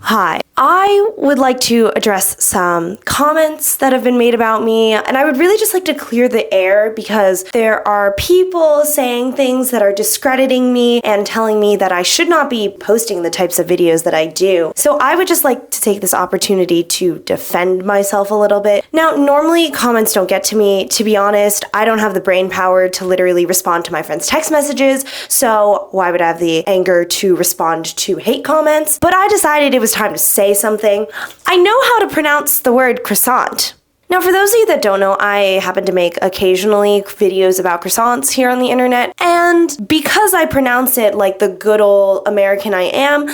Hi. I would like to address some comments that have been made about me, and I would really just like to clear the air because there are people saying things that are discrediting me and telling me that I should not be posting the types of videos that I do. So I would just like to take this opportunity to defend myself a little bit. Now, normally comments don't get to me. To be honest, I don't have the brain power to literally respond to my friends' text messages, so why would I have the anger to respond to hate comments? But I decided it was time to say something. I know how to pronounce the word croissant. Now, for those of you that don't know, I happen to make occasionally videos about croissants here on the internet, and because I pronounce it like the good old American I am,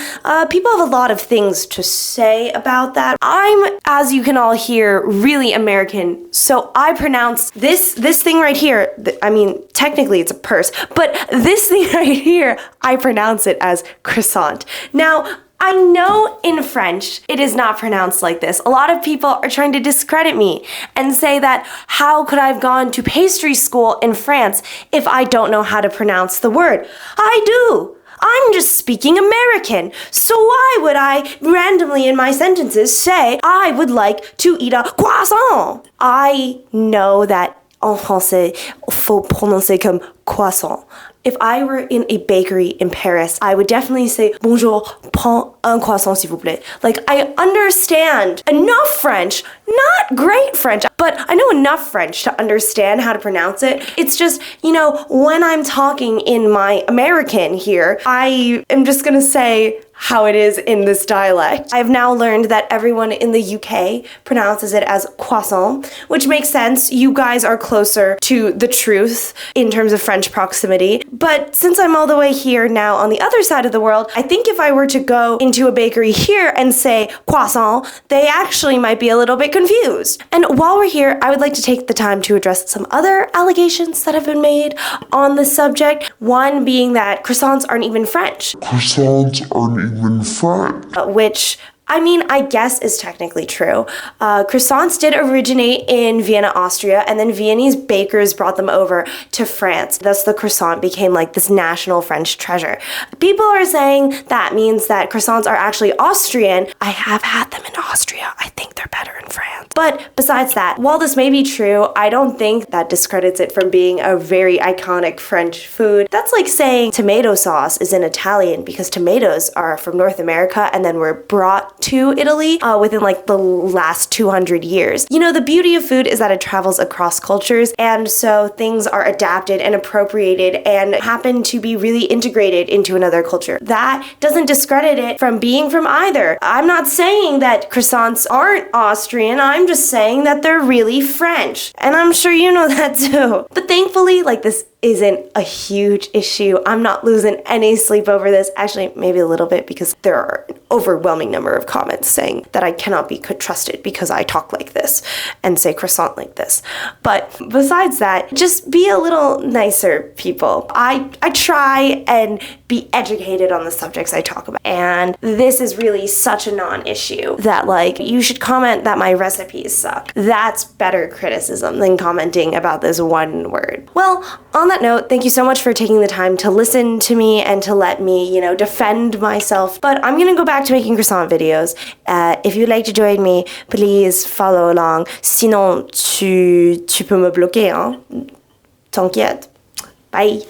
people have a lot of things to say about that. I'm, as you can all hear, really American, so I pronounce this thing right here, I mean, technically it's a purse, but this thing right here, I pronounce it as croissant. Now, I know in French it is not pronounced like this. A lot of people are trying to discredit me and say that how could I have gone to pastry school in France if I don't know how to pronounce the word? I do. I'm just speaking American. So why would I randomly in my sentences say I would like to eat a croissant? I know that en français, faut prononcer comme croissant. If I were in a bakery in Paris, I would definitely say, bonjour, prends un croissant s'il vous plaît. Like, I understand enough French, not great French, but I know enough French to understand how to pronounce it. It's just, you know, when I'm talking in my American here, I am just gonna say how it is in this dialect. I've now learned that everyone in the UK pronounces it as croissant, which makes sense. You guys are closer to the truth in terms of French proximity. But since I'm all the way here now on the other side of the world, I think if I were to go into a bakery here and say croissant, they actually might be a little bit confused. And while we're here, I would like to take the time to address some other allegations that have been made on the subject. One being that croissants aren't even French. Croissants aren't even French. Which, I mean, I guess is technically true. Croissants did originate in Vienna, Austria, and then Viennese bakers brought them over to France. Thus, the croissant became like this national French treasure. People are saying that means that croissants are actually Austrian. I have had them in Austria. I think they're better in France. But besides that, while this may be true, I don't think that discredits it from being a very iconic French food. That's like saying tomato sauce is in Italian because tomatoes are from North America and then were brought to Italy within like the last 200 years. You know, the beauty of food is that it travels across cultures, and so things are adapted and appropriated and happen to be really integrated into another culture. That doesn't discredit it from being from either. I'm not saying that croissants aren't Austrian, I'm just saying that they're really French. And I'm sure you know that too. But thankfully, like, this isn't a huge issue. I'm not losing any sleep over this. Actually, maybe a little bit, because there are an overwhelming number of comments saying that I cannot be trusted because I talk like this and say croissant like this. But besides that, just be a little nicer, people. I try and be educated on the subjects I talk about. And this is really such a non-issue that, like, you should comment that my recipes suck. That's better criticism than commenting about this one word. Well, on that note, thank you so much for taking the time to listen to me and to let me, you know, defend myself. But I'm gonna go back to making croissant videos. If you'd like to join me, please follow along. Sinon, tu peux me bloquer, hein? T'inquiète. Bye.